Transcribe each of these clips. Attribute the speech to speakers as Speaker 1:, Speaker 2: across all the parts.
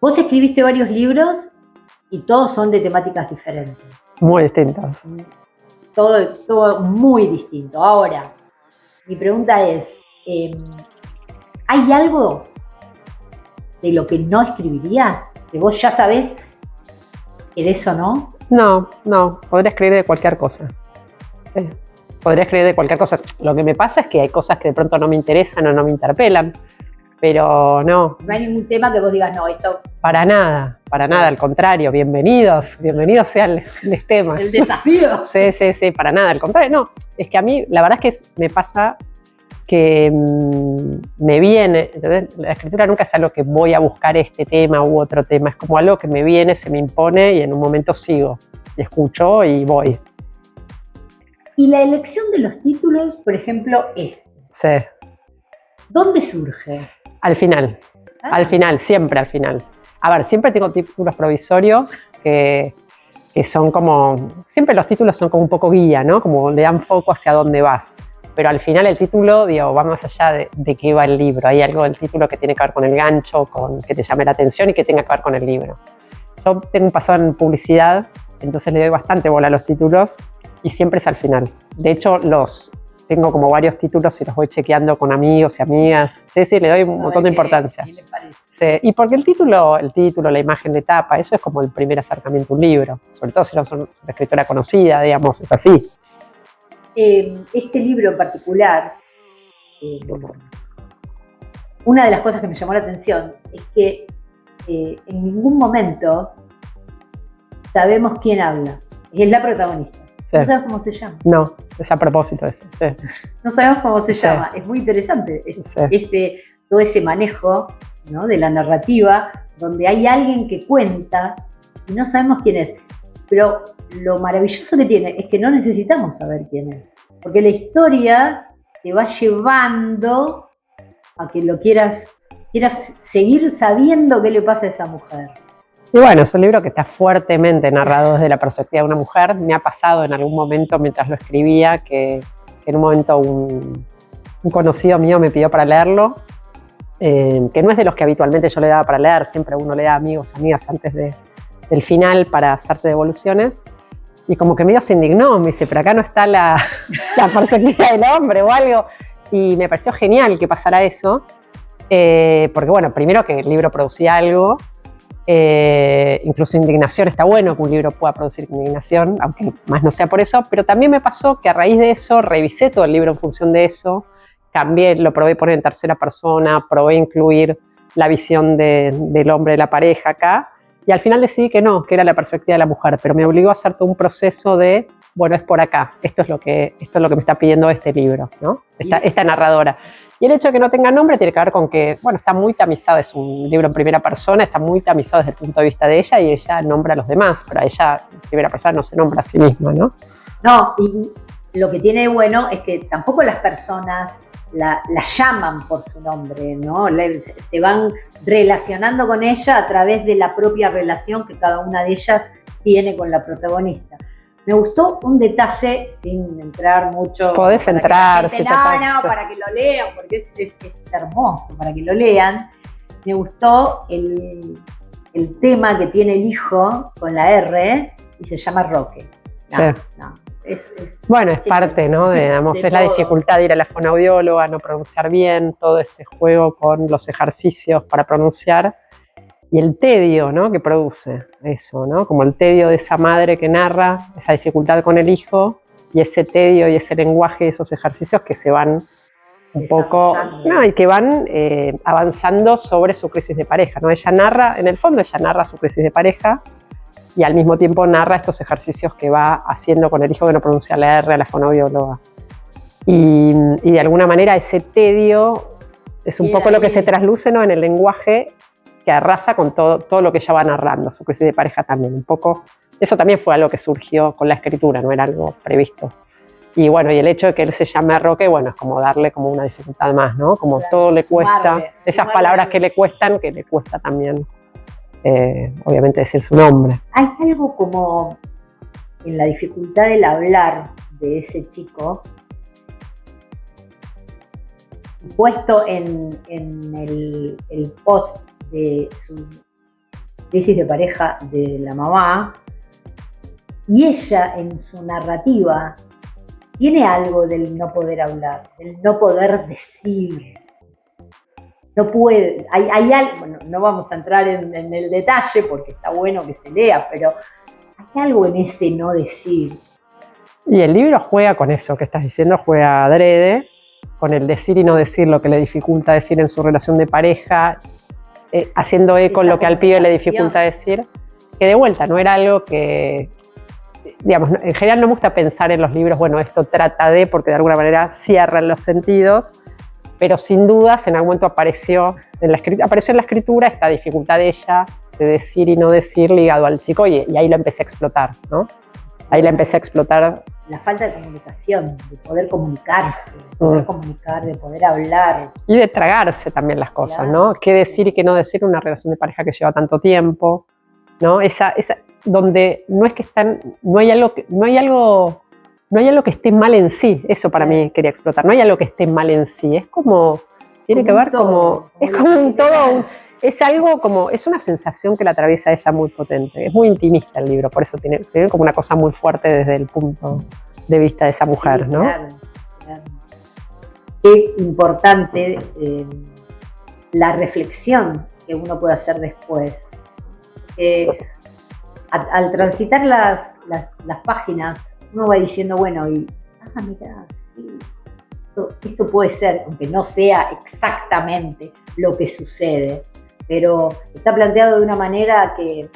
Speaker 1: Vos escribiste varios libros y todos son de temáticas diferentes.
Speaker 2: Muy distintos.
Speaker 1: Todo muy distinto. Ahora, mi pregunta es, ¿hay algo de lo que no escribirías? Que vos ya sabés que de eso no.
Speaker 2: No, podría escribir de cualquier cosa. Sí. Podría escribir de cualquier cosa. Lo que me pasa es que hay cosas que de pronto no me interesan o no me interpelan, pero no.
Speaker 1: No hay ningún tema que vos digas, no, esto...
Speaker 2: Para nada, al contrario, bienvenidos sean los temas.
Speaker 1: El desafío.
Speaker 2: Sí, para nada, al contrario, no. Es que a mí, la verdad es que me pasa que me viene, ¿entendés? La escritura nunca es algo que voy a buscar este tema u otro tema, es como algo que me viene, se me impone y en un momento sigo, y escucho y voy.
Speaker 1: Y la elección de los títulos, por ejemplo,
Speaker 2: Sí.
Speaker 1: ¿Dónde surge?
Speaker 2: Al final, siempre al final. A ver, siempre tengo títulos provisorios que son como, siempre los títulos son como un poco guía, ¿no? Como le dan foco hacia dónde vas. Pero al final el título, digo, va más allá de qué va el libro. Hay algo del título que tiene que ver con el gancho, con que te llame la atención y que tenga que ver con el libro. Yo tengo un pasado en publicidad, entonces le doy bastante bola a los títulos y siempre es al final. De hecho, tengo como varios títulos y los voy chequeando con amigos y amigas. Sí, le doy un montón de importancia.
Speaker 1: ¿Qué le parece?
Speaker 2: Sí, y porque el título, la imagen de tapa, eso es como el primer acercamiento a un libro. Sobre todo si no son una escritora conocida, digamos, es así.
Speaker 1: Este libro en particular, una de las cosas que me llamó la atención es que en ningún momento sabemos quién habla. Es la protagonista. Sí. No sabemos cómo se llama.
Speaker 2: No, es a propósito eso. Sí.
Speaker 1: No sabemos cómo se llama. Es muy interesante todo ese manejo, ¿no? De la narrativa, donde hay alguien que cuenta y no sabemos quién es. Pero lo maravilloso que tiene es que no necesitamos saber quién es. Porque la historia te va llevando a que lo quieras seguir sabiendo qué le pasa a esa mujer.
Speaker 2: Y bueno, es un libro que está fuertemente narrado desde la perspectiva de una mujer. Me ha pasado en algún momento mientras lo escribía que en un momento un conocido mío me pidió para leerlo, que no es de los que habitualmente yo le daba para leer, siempre uno le da a amigos, amigas antes del final para hacerte devoluciones. Y como que medio se indignó, me dice, pero acá no está la perspectiva del hombre o algo. Y me pareció genial que pasara eso, porque bueno, primero que el libro producía algo, incluso indignación, está bueno que un libro pueda producir indignación, aunque más no sea por eso, pero también me pasó que a raíz de eso revisé todo el libro en función de eso, cambié, lo probé poner en tercera persona, probé incluir la visión del hombre de la pareja acá, y al final decidí que no, que era la perspectiva de la mujer, pero me obligó a hacer todo un proceso de, bueno, es por acá, esto es lo que me está pidiendo este libro, ¿no? Esta narradora. Y el hecho de que no tenga nombre tiene que ver con que, bueno, está muy tamizado, es un libro en primera persona, está muy tamizado desde el punto de vista de ella y ella nombra a los demás, pero a ella en primera persona no se nombra a sí misma, ¿no?
Speaker 1: No, y lo que tiene de bueno es que tampoco las personas la llaman por su nombre, ¿no? Se van relacionando con ella a través de la propia relación que cada una de ellas tiene con la protagonista. Me gustó un detalle, sin entrar mucho.
Speaker 2: Podés entrar.
Speaker 1: Para que lo lean, porque es hermoso, para que lo lean. Me gustó el tema que tiene el hijo con la R y se llama Roque.
Speaker 2: Bueno, es parte, ¿no? Es la dificultad de ir a la fonoaudióloga, no pronunciar bien, todo ese juego con los ejercicios para pronunciar. Y el tedio, ¿no? Que produce eso, ¿no? Como el tedio de esa madre que narra, esa dificultad con el hijo, y ese tedio y ese lenguaje, esos ejercicios que se van un poco, y que van avanzando sobre su crisis de pareja, ¿no? Ella narra su crisis de pareja y al mismo tiempo narra estos ejercicios que va haciendo con el hijo que no pronuncia la R a la fonoaudióloga. Y de alguna manera ese tedio es un poco lo que se trasluce, ¿no? En el lenguaje que arrasa con todo lo que ella va narrando, su crisis de pareja también, un poco. Eso también fue algo que surgió con la escritura, no era algo previsto. Y bueno, y el hecho de que él se llame Roque, bueno, es como darle como una dificultad más, ¿no? Como todo le cuesta, esas palabras que le cuesta también, obviamente, decir su nombre.
Speaker 1: Hay algo como en la dificultad del hablar de ese chico, puesto en el post de crisis de pareja de la mamá, y ella en su narrativa tiene algo del no poder hablar, del no poder decir. No puede, hay algo, bueno, no vamos a entrar en el detalle porque está bueno que se lea, pero hay algo en ese no decir.
Speaker 2: Y el libro juega con eso que estás diciendo, juega adrede, con el decir y no decir, lo que le dificulta decir en su relación de pareja, haciendo eco en lo que al pibe le dificulta decir, que de vuelta no era algo que, digamos, en general no me gusta pensar en los libros, bueno, esto trata de, porque de alguna manera cierran los sentidos, pero sin dudas en algún momento apareció en la escritura esta dificultad de ella de decir y no decir ligado al chico, y ahí la empecé a explotar, ¿no? Ahí la empecé a explotar.
Speaker 1: La falta de comunicación, de poder comunicarse, de poder comunicar, de poder hablar.
Speaker 2: Y de tragarse también las cosas, claro, ¿no? Qué decir y qué no decir en una relación de pareja que lleva tanto tiempo, ¿no? Esa donde no es que están, no hay algo que esté mal en sí. Eso para mí quería explotar. No hay algo que esté mal en sí. Es como, tiene que ver como, es como un todo, es algo como, es una sensación que la atraviesa ella muy potente. Es muy intimista el libro, por eso tiene como una cosa muy fuerte desde el punto de vista de esa mujer, sí, ¿no? Claro, claro.
Speaker 1: Qué importante la reflexión que uno puede hacer después. Al transitar las páginas, uno va diciendo, bueno, mirá, sí, esto puede ser, aunque no sea exactamente lo que sucede, pero está planteado de una manera que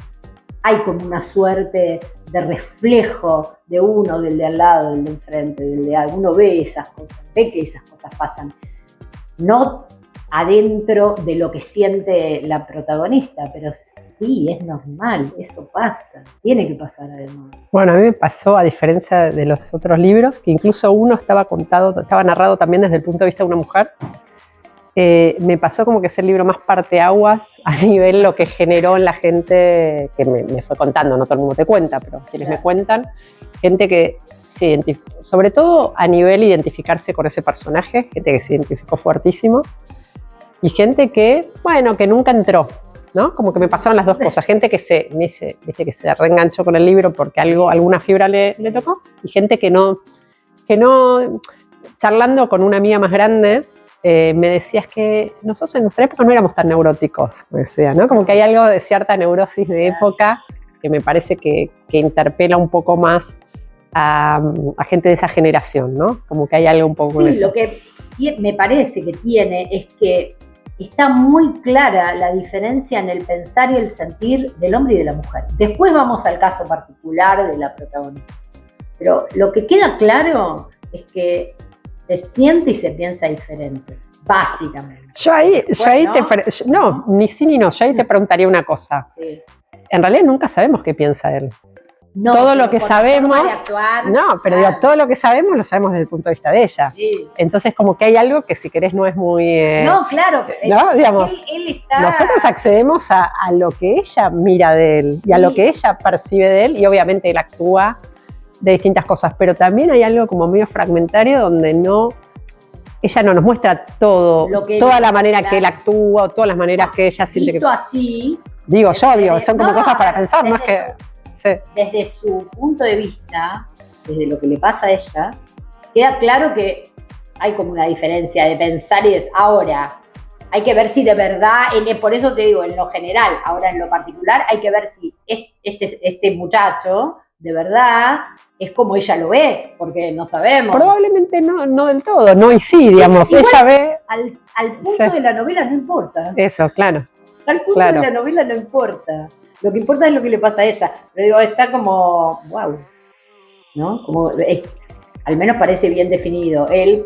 Speaker 1: hay como una suerte de reflejo de uno, del de al lado, del de enfrente, del de al. Uno ve esas cosas, ve que esas cosas pasan, no adentro de lo que siente la protagonista, pero sí, es normal, eso pasa, tiene que pasar además.
Speaker 2: Bueno, a mí me pasó, a diferencia de los otros libros, que incluso uno estaba narrado también desde el punto de vista de una mujer. Me pasó como que es el libro más parteaguas a nivel lo que generó en la gente que me fue contando, no todo el mundo te cuenta, pero quienes me cuentan, gente que se identificó, sobre todo a nivel identificarse con ese personaje, gente que se identificó fuertísimo, y gente que, bueno, que nunca entró, ¿no? Como que me pasaron las dos cosas, gente que se reenganchó con el libro porque alguna fibra le tocó, y gente que no, charlando con una amiga más grande, me decías que nosotros en nuestra época no éramos tan neuróticos, me decía, ¿no? Como que hay algo de cierta neurosis de época que me parece que interpela un poco más a gente de esa generación, ¿no? Como que hay algo un poco de eso.
Speaker 1: Sí, lo que me parece que tiene es que está muy clara la diferencia en el pensar y el sentir del hombre y de la mujer. Después vamos al caso particular de la protagonista. Pero lo que queda claro es que se siente y se piensa diferente, básicamente.
Speaker 2: Yo ahí ni sí ni no, yo ahí te preguntaría una cosa. Sí. En realidad nunca sabemos qué piensa él. No, todo lo que sabemos, todo lo que sabemos lo sabemos desde el punto de vista de ella. Sí. Entonces como que hay algo que si querés no es muy...
Speaker 1: no, claro.
Speaker 2: ¿no? Digamos, él está... Nosotros accedemos a lo que ella mira de él, sí, y a lo que ella percibe de él, y obviamente él actúa de distintas cosas, pero también hay algo como medio fragmentario donde ella no nos muestra todo, toda la manera que él actúa, o todas las maneras que ella siente que...
Speaker 1: así...
Speaker 2: son como cosas para pensar, más que... Sí.
Speaker 1: Desde su punto de vista, desde lo que le pasa a ella, queda claro que hay como una diferencia de pensar y de ahora. Hay que ver si de verdad, por eso te digo, en lo general, ahora en lo particular, hay que ver si este muchacho de verdad es como ella lo ve, porque no sabemos.
Speaker 2: Probablemente no del todo, no y sí, digamos, ella ve...
Speaker 1: Al punto de la novela no importa.
Speaker 2: Eso, claro.
Speaker 1: Al punto de la novela no importa. Lo que importa es lo que le pasa a ella. Pero digo, está como, wow, ¿no? Como, al menos parece bien definido. Él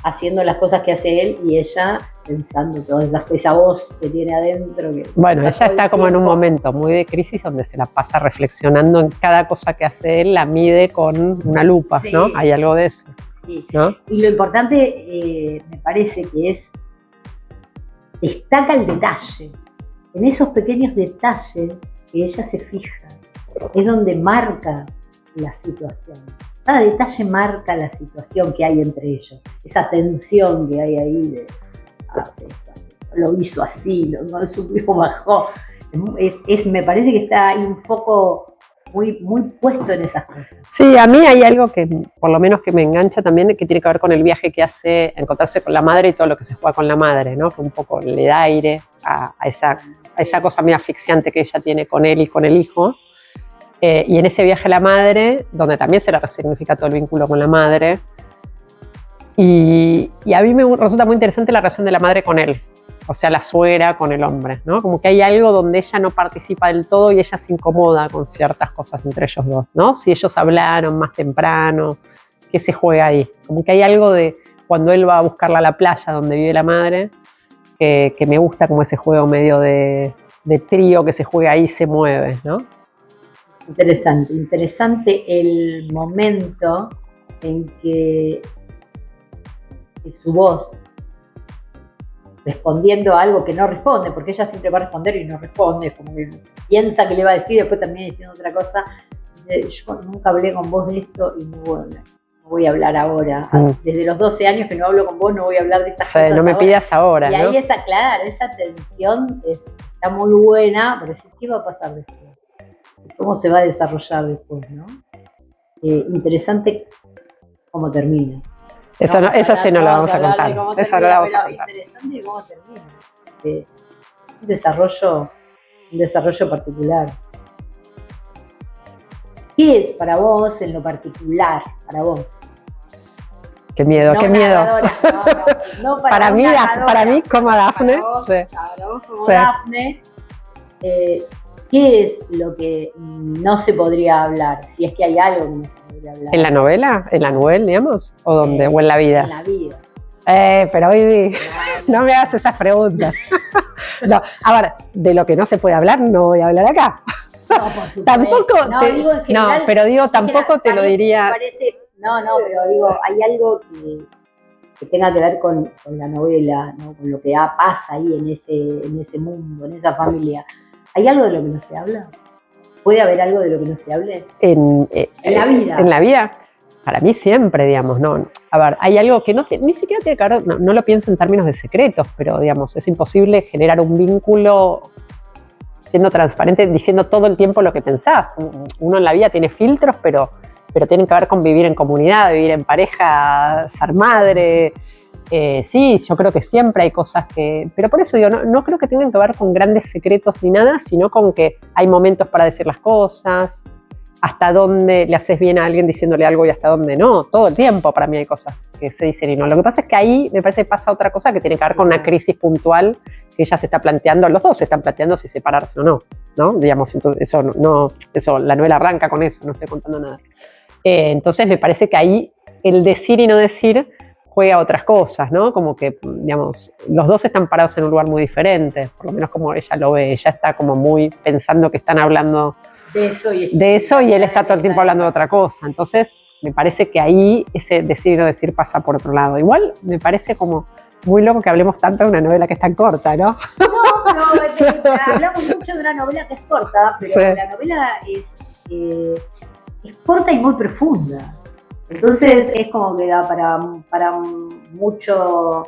Speaker 1: haciendo las cosas que hace él y ella pensando todas esa voz que tiene adentro.
Speaker 2: Bueno, ella está como en un momento muy de crisis donde se la pasa reflexionando en cada cosa que hace él, la mide con una lupa, sí, ¿no? Hay algo de eso. Sí. ¿No?
Speaker 1: Y lo importante me parece que destaca el detalle. En esos pequeños detalles que ella se fija, es donde marca la situación. Cada detalle marca la situación que hay entre ellos, esa tensión que hay ahí de hace esto, lo hizo así, no subió, bajó. Me parece que está ahí un foco muy, muy puesto en esas cosas.
Speaker 2: Sí, a mí hay algo que por lo menos que me engancha también, que tiene que ver con el viaje que hace, encontrarse con la madre y todo lo que se juega con la madre, ¿no? Que un poco le da aire a esa cosa muy asfixiante que ella tiene con él y con el hijo. Y en ese viaje a la madre, donde también se le resignifica todo el vínculo con la madre. Y a mí me resulta muy interesante la relación de la madre con él, o sea, la suegra con el hombre, ¿no? Como que hay algo donde ella no participa del todo y ella se incomoda con ciertas cosas entre ellos dos, ¿no? Si ellos hablaron más temprano, ¿qué se juega ahí? Como que hay algo de cuando él va a buscarla a la playa donde vive la madre, que me gusta como ese juego medio de trío que se juega ahí y se mueve, ¿no?
Speaker 1: Interesante el momento en que su voz, respondiendo a algo que no responde, porque ella siempre va a responder y no responde, como que piensa que le va a decir, después termina diciendo otra cosa. Dice, yo nunca hablé con vos de esto y no voy a hablar ahora. Desde los 12 años que no hablo con vos, no voy a hablar de estas cosas.
Speaker 2: No me pidas ahora.
Speaker 1: Y ahí esa tensión está muy buena, pero decir, ¿qué va a pasar después? ¿Cómo se va a desarrollar después, no? Interesante cómo termina.
Speaker 2: Esa sí no la vamos a contar. Esa no la vamos a contar.
Speaker 1: Interesante cómo termina. Un desarrollo particular. ¿Qué es para vos en lo particular? Para vos.
Speaker 2: Qué miedo,
Speaker 1: no
Speaker 2: qué miedo.
Speaker 1: No
Speaker 2: para mí como Dafne.
Speaker 1: Para vos como Dafne. ¿Qué es lo que no se podría hablar? Si es que hay algo que no se podría hablar.
Speaker 2: ¿En la novela? ¿En la novela, digamos? ¿O dónde? ¿O en la vida?
Speaker 1: En la vida.
Speaker 2: Pero hoy no me hagas esas preguntas. No, a ver, de lo que no se puede hablar, no voy a hablar acá.
Speaker 1: No, por supuesto.
Speaker 2: Tampoco
Speaker 1: digo en general,
Speaker 2: no, pero digo, tampoco te lo diría.
Speaker 1: Pero digo, hay algo que tenga que ver con la novela, ¿no? Con lo que pasa ahí en ese mundo, en esa familia. ¿Hay algo de lo que no se habla? ¿Puede haber algo de lo que no se hable?
Speaker 2: En
Speaker 1: la vida.
Speaker 2: En la vida, para mí siempre, digamos, no. A ver, hay algo que ni siquiera tiene que ver, no lo pienso en términos de secretos, pero digamos, es imposible generar un vínculo siendo transparente, diciendo todo el tiempo lo que pensás. Uno en la vida tiene filtros, pero tienen que ver con vivir en comunidad, vivir en pareja, ser madre. Sí, yo creo que siempre hay cosas que... Pero por eso digo, no creo que tengan que ver con grandes secretos ni nada, sino con que hay momentos para decir las cosas, hasta dónde le haces bien a alguien diciéndole algo y hasta dónde no. Todo el tiempo para mí hay cosas que se dicen y no. Lo que pasa es que ahí me parece que pasa otra cosa que tiene que ver con una crisis puntual que ella se está planteando, los dos se están planteando si separarse o no, ¿no? Digamos, entonces eso, la novela arranca con eso, no estoy contando nada. Entonces me parece que ahí el decir y no decir juega otras cosas, ¿no? Como que, digamos, los dos están parados en un lugar muy diferente, por lo menos como ella lo ve, ella está como muy pensando que están hablando de eso y él está todo el tiempo hablando de otra cosa. Entonces me parece que ahí ese decir y no decir pasa por otro lado. Igual me parece como muy loco que hablemos tanto de una novela que es tan corta, ¿no?
Speaker 1: No, pero hablamos mucho de una novela que es corta, pero sí. La novela es corta y muy profunda. Entonces es como que da para mucho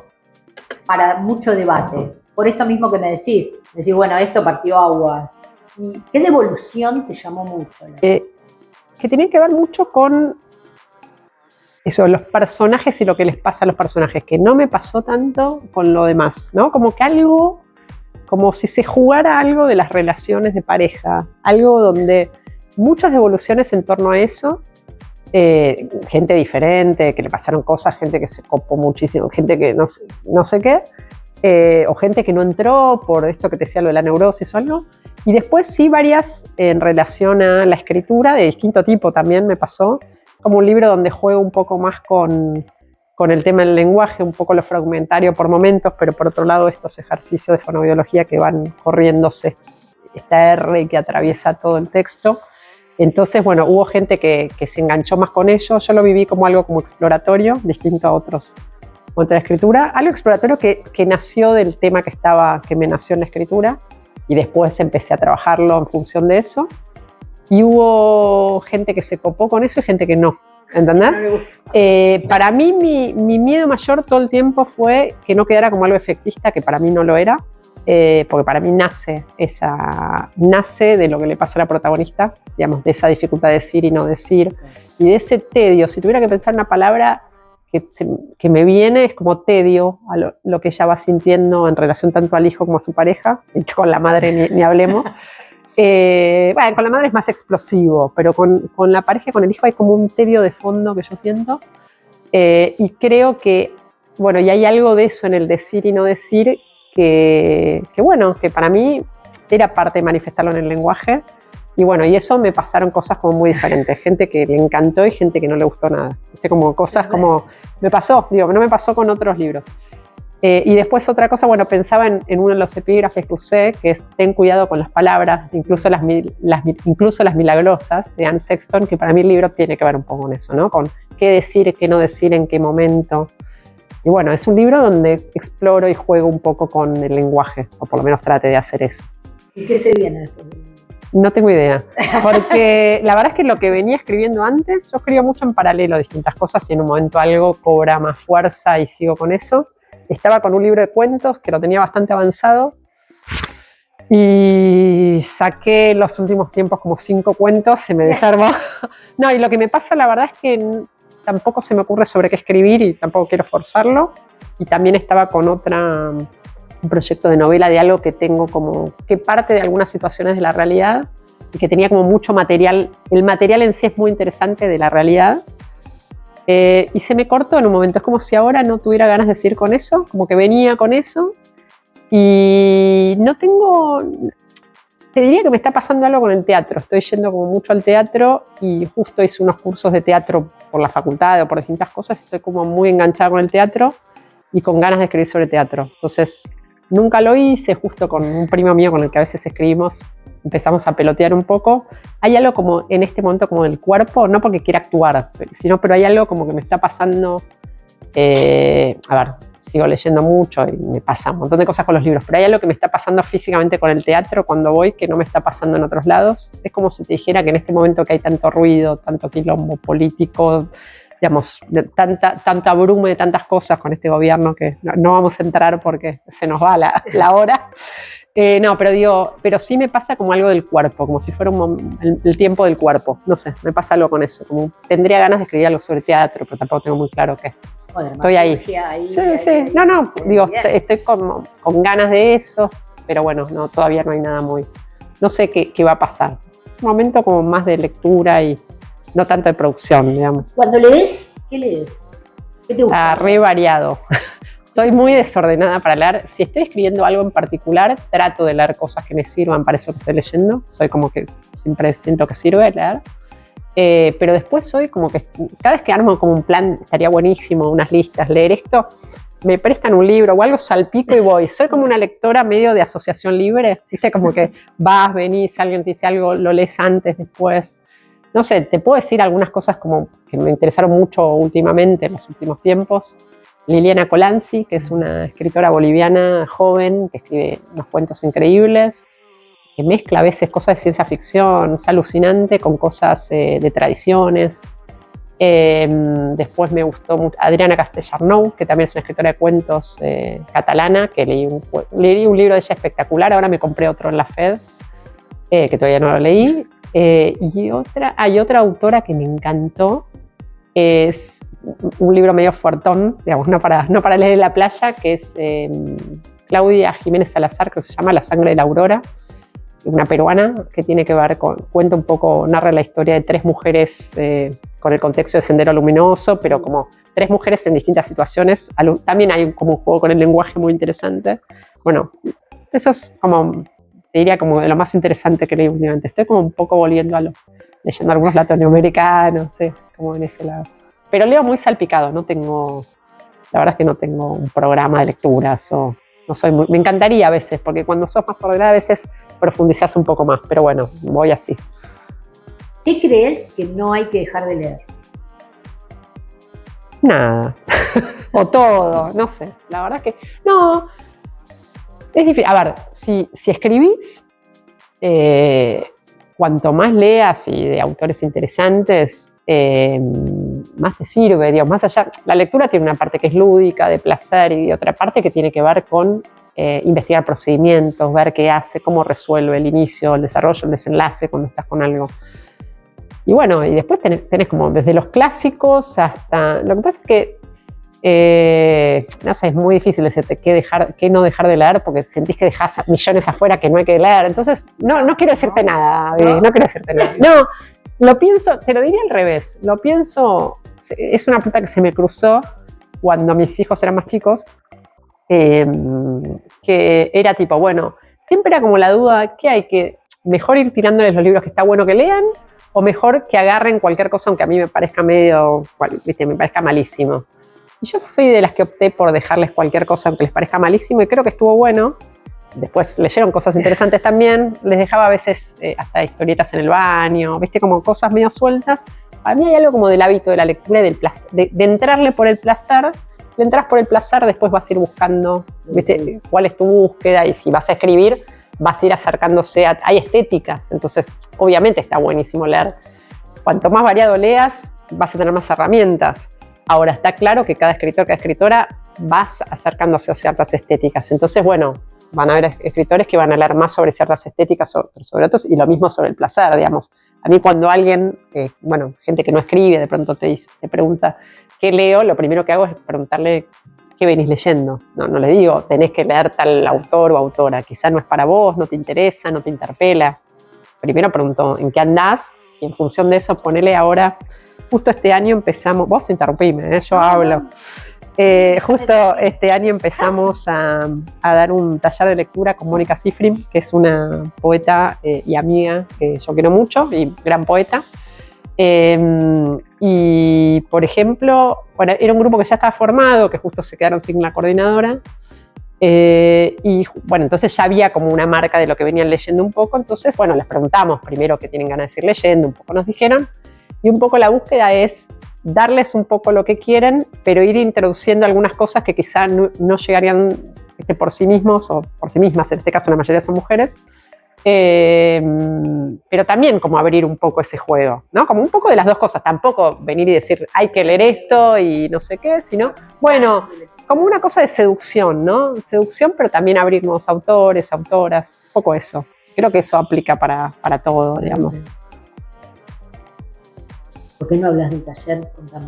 Speaker 1: debate. Por esto mismo que me decís, bueno, esto partió aguas. ¿Y qué devolución te llamó mucho?
Speaker 2: Que tiene que ver mucho con eso, los personajes y lo que les pasa a los personajes, que no me pasó tanto con lo demás, ¿no? Como que algo, como si se jugara algo de las relaciones de pareja, algo donde muchas devoluciones en torno a eso, gente diferente, que le pasaron cosas, gente que se copó muchísimo, gente que no sé qué, o gente que no entró por esto que te decía lo de la neurosis o algo, y después sí varias en relación a la escritura, de distinto tipo también me pasó, como un libro donde juego un poco más con el tema del lenguaje, un poco lo fragmentario por momentos, pero por otro lado estos ejercicios de fonoaudiología que van corriéndose esta R que atraviesa todo el texto. Entonces, bueno, hubo gente que se enganchó más con ello. Yo lo viví como algo como exploratorio, distinto a otros momentos de la escritura. Algo exploratorio que nació del tema que me nació en la escritura y después empecé a trabajarlo en función de eso. Y hubo gente que se copó con eso y gente que no, ¿entendés? Para mí mi miedo mayor todo el tiempo fue que no quedara como algo efectista, que para mí no lo era, porque para mí nace de lo que le pasa a la protagonista, digamos, de esa dificultad de decir y no decir, y de ese tedio. Si tuviera que pensar una palabra que me viene, es como tedio a lo que ella va sintiendo en relación tanto al hijo como a su pareja, y con la madre ni hablemos. Bueno, con la madre es más explosivo, pero con la pareja y con el hijo hay como un tedio de fondo que yo siento, y creo que, bueno, y hay algo de eso en el decir y no decir, que bueno, que para mí era parte de manifestarlo en el lenguaje, y bueno, y eso me pasaron cosas como muy diferentes, gente que le encantó y gente que no le gustó nada, como cosas como, me pasó, digo, no me pasó con otros libros. Y después otra cosa, bueno, pensaba en uno de los epígrafes que usé, que es ten cuidado con las palabras, incluso las milagrosas, de Anne Sexton, que para mí el libro tiene que ver un poco con eso, ¿no? Con qué decir, qué no decir, en qué momento. Y bueno, es un libro donde exploro y juego un poco con el lenguaje, o por lo menos trate de hacer eso.
Speaker 1: ¿Y qué se viene después?
Speaker 2: No tengo idea, porque la verdad es que lo que venía escribiendo antes, yo escribía mucho en paralelo distintas cosas y en un momento algo cobra más fuerza y sigo con eso. Estaba con un libro de cuentos que lo tenía bastante avanzado y saqué en los últimos tiempos como 5 cuentos, se me desarmó. No, y lo que me pasa la verdad es que tampoco se me ocurre sobre qué escribir y tampoco quiero forzarlo. Y también estaba con un proyecto de novela de algo que tengo como que parte de algunas situaciones de la realidad y que tenía como mucho material. El material en sí es muy interesante de la realidad. Y se me cortó en un momento, es como si ahora no tuviera ganas de seguir con eso, como que venía con eso y no tengo, te diría que me está pasando algo con el teatro, estoy yendo como mucho al teatro y justo hice unos cursos de teatro por la facultad o por distintas cosas, estoy como muy enganchada con el teatro y con ganas de escribir sobre teatro, entonces nunca lo hice, justo con un primo mío con el que a veces escribimos, empezamos a pelotear un poco. Hay algo como en este momento como del cuerpo, no porque quiera actuar, pero hay algo como que me está pasando, a ver, sigo leyendo mucho y me pasa un montón de cosas con los libros, pero hay algo que me está pasando físicamente con el teatro cuando voy que no me está pasando en otros lados. Es como si te dijera que en este momento que hay tanto ruido, tanto quilombo político, digamos, tanta bruma de tantas cosas con este gobierno que no vamos a entrar porque se nos va la hora. No, pero sí me pasa como algo del cuerpo, como si fuera el tiempo del cuerpo. No sé, me pasa algo con eso. Como tendría ganas de escribir algo sobre teatro, pero tampoco tengo muy claro qué.
Speaker 1: Joder,
Speaker 2: estoy ahí. Sí. No, digo, estoy con ganas de eso, pero bueno, no, todavía no hay nada muy. No sé qué va a pasar. Es un momento como más de lectura y no tanto de producción, digamos.
Speaker 1: Cuando lees, ¿qué lees? ¿Qué te gusta?
Speaker 2: Re variado. Soy muy desordenada para leer. Si estoy escribiendo algo en particular, trato de leer cosas que me sirvan para eso que estoy leyendo. Soy como que siempre siento que sirve leer. Pero después soy como que cada vez que armo como un plan, estaría buenísimo, unas listas, leer esto, me prestan un libro o algo, salpico y voy. Soy como una lectora medio de asociación libre. ¿Viste? Como que vas, venís, alguien te dice algo, lo lees antes, después. No sé, te puedo decir algunas cosas como que me interesaron mucho últimamente, en los últimos tiempos. Liliana Colanzi, que es una escritora boliviana joven, que escribe unos cuentos increíbles, que mezcla a veces cosas de ciencia ficción, es alucinante, con cosas de tradiciones. Después me gustó mucho Adriana Castellarnau, que también es una escritora de cuentos catalana, que leí un libro de ella espectacular, ahora me compré otro en la FED, que todavía no lo leí. Y hay otra autora que me encantó, es un libro medio fuertón, digamos, no para leer en la playa, que es Claudia Jiménez Salazar, que se llama La sangre de la aurora, una peruana que tiene que ver cuenta un poco, narra la historia de 3 mujeres con el contexto de Sendero Luminoso, pero como 3 mujeres en distintas situaciones. También hay como un juego con el lenguaje muy interesante. Bueno, eso es como, te diría, como de lo más interesante que leí últimamente. Estoy como un poco volviendo leyendo algunos latinoamericanos, sí, como en ese lado. Pero leo muy salpicado, la verdad es que no tengo un programa de lecturas o no soy me encantaría a veces, porque cuando sos más ordenada a veces profundizás un poco más, pero bueno, voy así.
Speaker 1: ¿Qué crees que no hay que dejar de leer?
Speaker 2: Nada, o todo, no sé, la verdad es que no, es difícil. A ver, si escribís, cuanto más leas y de autores interesantes, más te sirve, digamos, más allá. La lectura tiene una parte que es lúdica, de placer, y otra parte que tiene que ver con investigar procedimientos, ver qué hace, cómo resuelve el inicio, el desarrollo, el desenlace cuando estás con algo. Y bueno, y después tenés como desde los clásicos hasta... Lo que pasa es que, no sé, es muy difícil decirte qué no dejar de leer, porque sentís que dejás millones afuera que no hay que leer. Entonces, no quiero decirte nada, no quiero decirte nada. No, lo pienso, te lo diría al revés. Lo pienso, es una pregunta que se me cruzó cuando mis hijos eran más chicos, que era tipo, bueno, siempre era como la duda, ¿qué hay que mejor ir tirándoles los libros que está bueno que lean? O mejor que agarren cualquier cosa, aunque a mí me parezca me parezca malísimo. Y yo fui de las que opté por dejarles cualquier cosa aunque les parezca malísimo, y creo que estuvo bueno. Después leyeron cosas interesantes también. Les dejaba a veces hasta historietas en el baño, ¿viste? Como cosas medio sueltas. Para mí hay algo como del hábito de la lectura y del placer, de entrarle por el placer. Si entras por el placer, después vas a ir buscando, ¿viste? Cuál es tu búsqueda, y si vas a escribir, vas a ir acercándose hay estéticas, entonces obviamente está buenísimo leer. Cuanto más variado leas, vas a tener más herramientas. Ahora está claro que cada escritor, cada escritora vas acercándose a ciertas estéticas. Entonces, bueno, van a haber escritores que van a leer más sobre ciertas estéticas sobre otros, y lo mismo sobre el placer, digamos. A mí cuando alguien, gente que no escribe, de pronto te pregunta qué leo, lo primero que hago es preguntarle ¿qué venís leyendo? No le digo, tenés que leer tal autor o autora. Quizá no es para vos, no te interesa, no te interpela. Primero pregunto, ¿en qué andás? Y en función de eso, ponele ahora, justo este año empezamos, vos interrumpime, yo hablo. Justo este año empezamos a dar un taller de lectura con Mónica Sifrin, que es una poeta y amiga que yo quiero mucho, y gran poeta. Y, por ejemplo, bueno, era un grupo que ya estaba formado, que justo se quedaron sin la coordinadora. Y bueno, entonces ya había como una marca de lo que venían leyendo un poco. Entonces, bueno, les preguntamos primero qué tienen ganas de seguir leyendo, un poco nos dijeron. Y un poco la búsqueda es darles un poco lo que quieren, pero ir introduciendo algunas cosas que quizá no llegarían por sí mismos o por sí mismas. En este caso, la mayoría son mujeres. Pero también como abrir un poco ese juego, ¿no? Como un poco de las dos cosas, tampoco venir y decir hay que leer esto y no sé qué, sino, bueno, como una cosa de seducción, ¿no? Seducción, pero también abrir nuevos autores, autoras, un poco eso. Creo que eso aplica para todo, digamos.
Speaker 1: ¿Por qué no hablas del taller? Contame.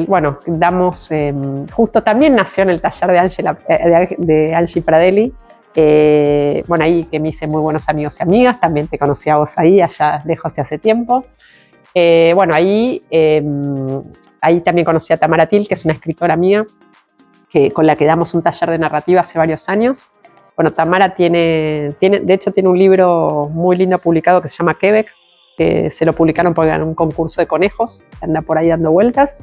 Speaker 2: Bueno, damos, justo también nació en el taller de Angie Pradelli. Bueno, ahí que me hice muy buenos amigos y amigas, también te conocí a vos ahí, allá lejos y hace tiempo. Bueno, ahí también conocí a Tamara Til, que es una escritora mía, con la que damos un taller de narrativa hace varios años. Bueno, Tamara de hecho tiene un libro muy lindo publicado que se llama Quebec, que se lo publicaron porque era un concurso de conejos, que anda por ahí dando vueltas.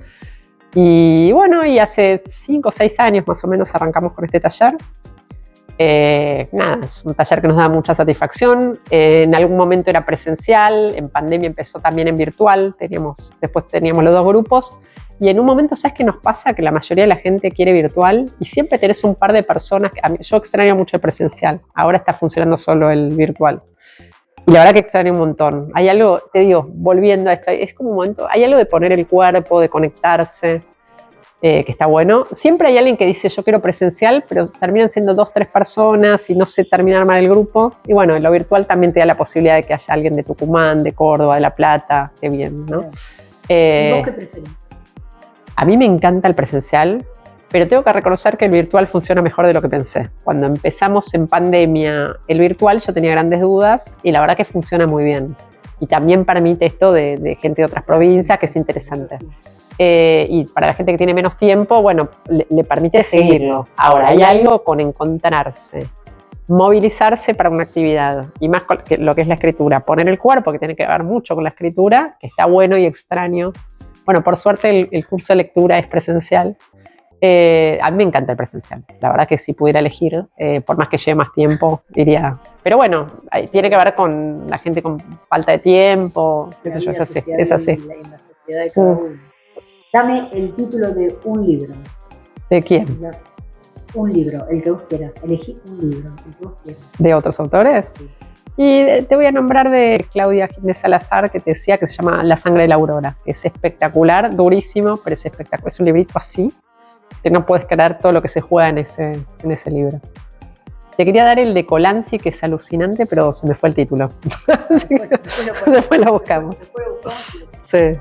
Speaker 2: Y bueno, y hace 5 o 6 años más o menos arrancamos con este taller. Es un taller que nos da mucha satisfacción. En algún momento era presencial, en pandemia empezó también en virtual, después teníamos los dos grupos, y en un momento, ¿sabes qué nos pasa? Que la mayoría de la gente quiere virtual y siempre tenés un par de personas, yo extraño mucho el presencial, ahora está funcionando solo el virtual. Y la verdad que extraño un montón. Hay algo, te digo, volviendo a esto, es como un momento, hay algo de poner el cuerpo, de conectarse, que está bueno. Siempre hay alguien que dice yo quiero presencial, pero terminan siendo 2 o 3 personas y no se termina de armar el grupo. Y bueno, en lo virtual también te da la posibilidad de que haya alguien de Tucumán, de Córdoba, de La Plata. Qué bien, ¿no?
Speaker 1: ¿Vos qué preferís?
Speaker 2: A mí me encanta el presencial, pero tengo que reconocer que el virtual funciona mejor de lo que pensé. Cuando empezamos en pandemia el virtual, yo tenía grandes dudas y la verdad que funciona muy bien. Y también permite esto de gente de otras provincias, que es interesante. Y para la gente que tiene menos tiempo, bueno, le permite seguirlo. Ahora, hay algo con encontrarse, movilizarse para una actividad, y más con lo que es la escritura, poner el cuerpo, que tiene que ver mucho con la escritura, que está bueno y extraño. Bueno, por suerte el curso de lectura es presencial. A mí me encanta el presencial. La verdad que si pudiera elegir, por más que lleve más tiempo, iría. Pero bueno, tiene que ver con la gente con falta de tiempo, qué sé yo, es así.
Speaker 1: La sociedad de cada uno. Dame el título de un libro.
Speaker 2: ¿De quién?
Speaker 1: Un libro, el que vos quieras. Elegí un libro, el que vos quieras.
Speaker 2: ¿De otros autores?
Speaker 1: Sí.
Speaker 2: Y te voy a nombrar de Claudia de Salazar, que te decía, que se llama La sangre de la aurora. Es espectacular, durísimo, pero es espectacular. Es un librito así. que no puedes creer todo lo que se juega en ese libro. Te quería dar el de Colanzi, que es alucinante, pero se me fue el título. Después lo buscamos.
Speaker 1: Sí.